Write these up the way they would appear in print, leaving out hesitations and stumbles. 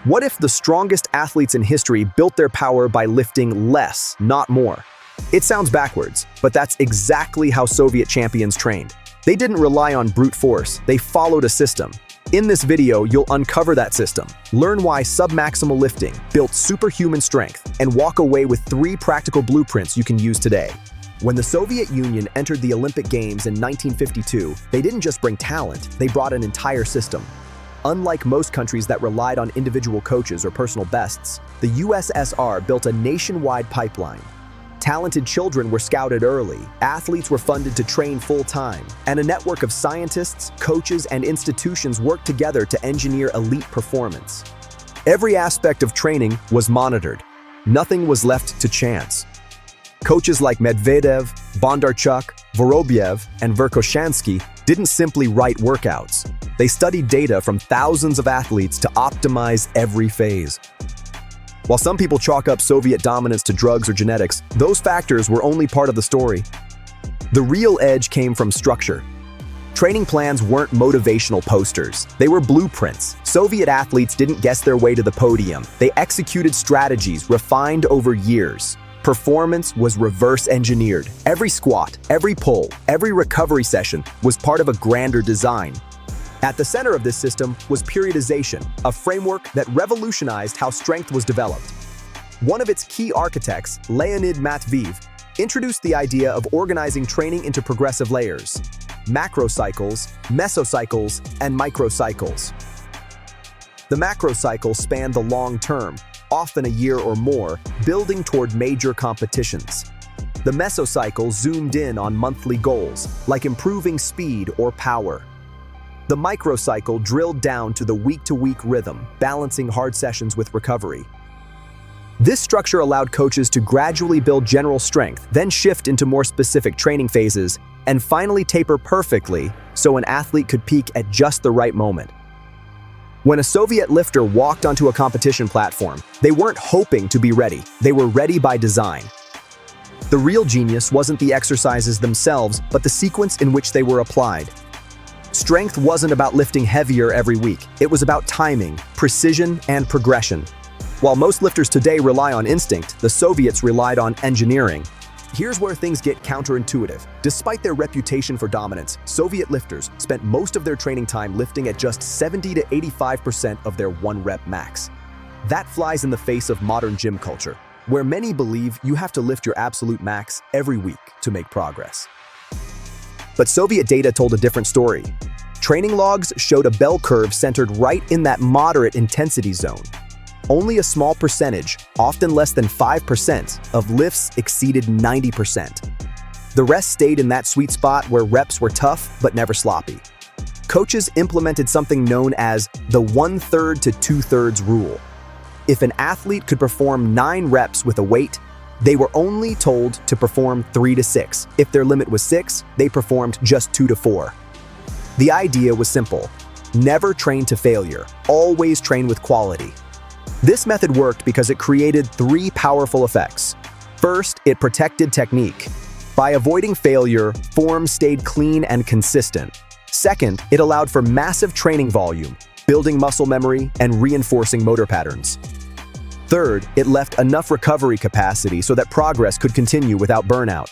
What if the strongest athletes in history built their power by lifting less, not more? It sounds backwards, but that's exactly how Soviet champions trained. They didn't rely on brute force, they followed a system. In this video, you'll uncover that system, learn why submaximal lifting built superhuman strength, and walk away with 3 practical blueprints you can use today. When the Soviet Union entered the Olympic Games in 1952, they didn't just bring talent, they brought an entire system. Unlike most countries that relied on individual coaches or personal bests, the USSR built a nationwide pipeline. Talented children were scouted early, athletes were funded to train full-time, and a network of scientists, coaches, and institutions worked together to engineer elite performance. Every aspect of training was monitored. Nothing was left to chance. Coaches like Medvedev, Bondarchuk, Vorobyev, and Verkhoshansky didn't simply write workouts. They studied data from thousands of athletes to optimize every phase. While some people chalk up Soviet dominance to drugs or genetics, those factors were only part of the story. The real edge came from structure. Training plans weren't motivational posters. They were blueprints. Soviet athletes didn't guess their way to the podium. They executed strategies refined over years. Performance was reverse engineered. Every squat, every pull, every recovery session was part of a grander design. At the center of this system was periodization, a framework that revolutionized how strength was developed. One of its key architects, Leonid Matveev, introduced the idea of organizing training into progressive layers: macrocycles, mesocycles, and microcycles. The macrocycle spanned the long term, often a year or more, building toward major competitions. The mesocycle zoomed in on monthly goals, like improving speed or power. The microcycle drilled down to the week-to-week rhythm, balancing hard sessions with recovery. This structure allowed coaches to gradually build general strength, then shift into more specific training phases, and finally taper perfectly so an athlete could peak at just the right moment. When a Soviet lifter walked onto a competition platform, they weren't hoping to be ready, they were ready by design. The real genius wasn't the exercises themselves, but the sequence in which they were applied. Strength wasn't about lifting heavier every week. It was about timing, precision, and progression. While most lifters today rely on instinct, the Soviets relied on engineering. Here's where things get counterintuitive. Despite their reputation for dominance, Soviet lifters spent most of their training time lifting at just 70 to 85% of their 1-rep max. That flies in the face of modern gym culture, where many believe you have to lift your absolute max every week to make progress. But Soviet data told a different story. Training logs showed a bell curve centered right in that moderate intensity zone. Only a small percentage, often less than 5%, of lifts exceeded 90%. The rest stayed in that sweet spot where reps were tough but never sloppy. Coaches implemented something known as the 1/3 to 2/3 rule. If an athlete could perform 9 reps with a weight, they were only told to perform 3 to 6. If their limit was 6, they performed just 2 to 4. The idea was simple: never train to failure, always train with quality. This method worked because it created 3 powerful effects. First, it protected technique. By avoiding failure, form stayed clean and consistent. Second, it allowed for massive training volume, building muscle memory and reinforcing motor patterns. Third, it left enough recovery capacity so that progress could continue without burnout.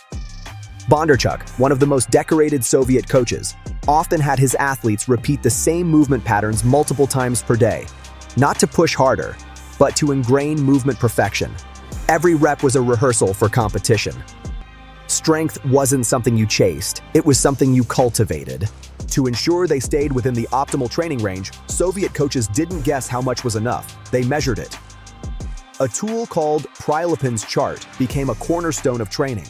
Bondarchuk, one of the most decorated Soviet coaches, often had his athletes repeat the same movement patterns multiple times per day, not to push harder, but to ingrain movement perfection. Every rep was a rehearsal for competition. Strength wasn't something you chased, it was something you cultivated. To ensure they stayed within the optimal training range, Soviet coaches didn't guess how much was enough, they measured it. A tool called Prilepin's chart became a cornerstone of training.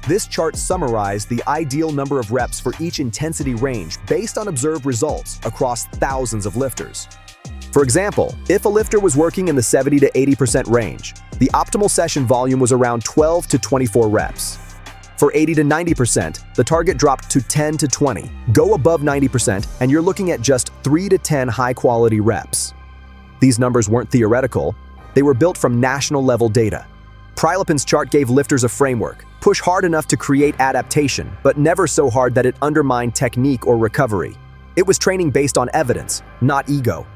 This chart summarized the ideal number of reps for each intensity range based on observed results across thousands of lifters. For example, if a lifter was working in the 70 to 80% range, the optimal session volume was around 12 to 24 reps. For 80 to 90%, the target dropped to 10 to 20. Go above 90% and you're looking at just 3 to 10 high-quality reps. These numbers weren't theoretical. They were built from national-level data. Prilepin's chart gave lifters a framework: push hard enough to create adaptation, but never so hard that it undermined technique or recovery. It was training based on evidence, not ego.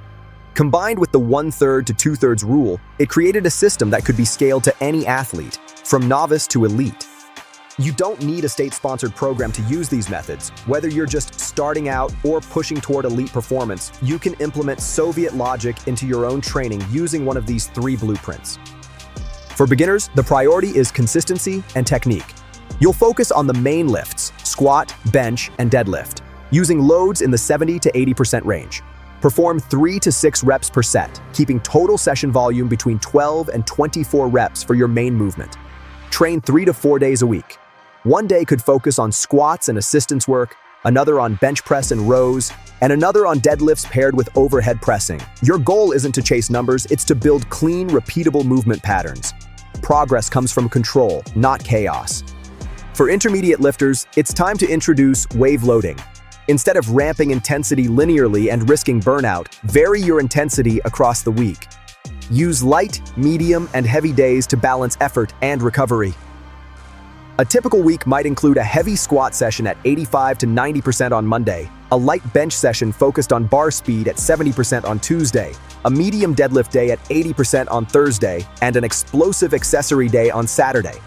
Combined with the 1/3 to 2/3 rule, it created a system that could be scaled to any athlete, from novice to elite. You don't need a state-sponsored program to use these methods. Whether you're just starting out or pushing toward elite performance, you can implement Soviet logic into your own training using one of these 3 blueprints. For beginners, the priority is consistency and technique. You'll focus on the main lifts, squat, bench, and deadlift, using loads in the 70 to 80% range. Perform 3 to 6 reps per set, keeping total session volume between 12 and 24 reps for your main movement. Train 3 to 4 days a week. One day could focus on squats and assistance work, another on bench press and rows, and another on deadlifts paired with overhead pressing. Your goal isn't to chase numbers, it's to build clean, repeatable movement patterns. Progress comes from control, not chaos. For intermediate lifters, it's time to introduce wave loading. Instead of ramping intensity linearly and risking burnout, vary your intensity across the week. Use light, medium, and heavy days to balance effort and recovery. A typical week might include a heavy squat session at 85 to 90% on Monday, a light bench session focused on bar speed at 70% on Tuesday, a medium deadlift day at 80% on Thursday, and an explosive accessory day on Saturday.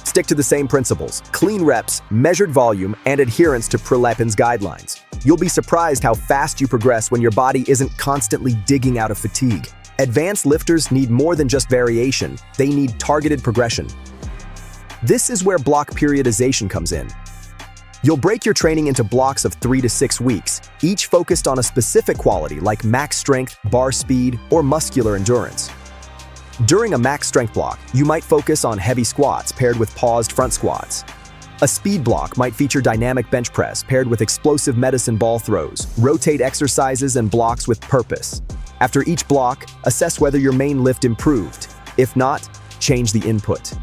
Stick to the same principles: clean reps, measured volume, and adherence to Prilepin's guidelines. You'll be surprised how fast you progress when your body isn't constantly digging out of fatigue. Advanced lifters need more than just variation, they need targeted progression. This is where block periodization comes in. You'll break your training into blocks of 3 to 6 weeks, each focused on a specific quality like max strength, bar speed, or muscular endurance. During a max strength block, you might focus on heavy squats paired with paused front squats. A speed block might feature dynamic bench press paired with explosive medicine ball throws, rotate exercises and blocks with purpose. After each block, assess whether your main lift improved. If not, change the input.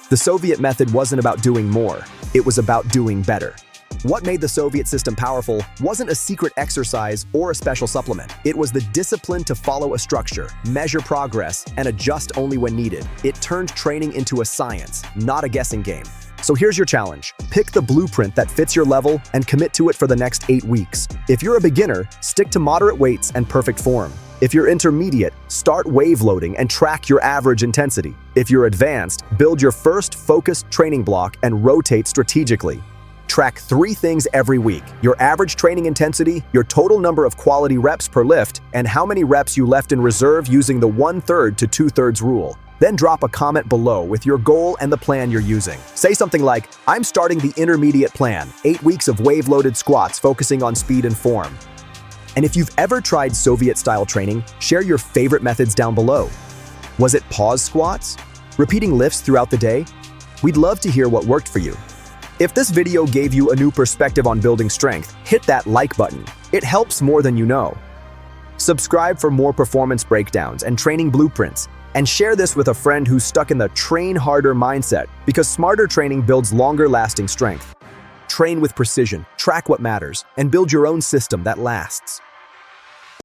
The Soviet method wasn't about doing more, it was about doing better. What made the Soviet system powerful wasn't a secret exercise or a special supplement. It was the discipline to follow a structure, measure progress, and adjust only when needed. It turned training into a science, not a guessing game. So here's your challenge. Pick the blueprint that fits your level and commit to it for the next 8 weeks. If you're a beginner, stick to moderate weights and perfect form. If you're intermediate, start wave loading and track your average intensity. If you're advanced, build your first focused training block and rotate strategically. Track 3 things every week: your average training intensity, your total number of quality reps per lift, and how many reps you left in reserve using the 1/3 to 2/3 rule. Then drop a comment below with your goal and the plan you're using. Say something like, "I'm starting the intermediate plan, 8 weeks of wave-loaded squats focusing on speed and form." And if you've ever tried Soviet-style training, share your favorite methods down below. Was it pause squats? Repeating lifts throughout the day? We'd love to hear what worked for you. If this video gave you a new perspective on building strength, hit that like button. It helps more than you know. Subscribe for more performance breakdowns and training blueprints, and share this with a friend who's stuck in the train harder mindset, because smarter training builds longer lasting strength. Train with precision, track what matters, and build your own system that lasts.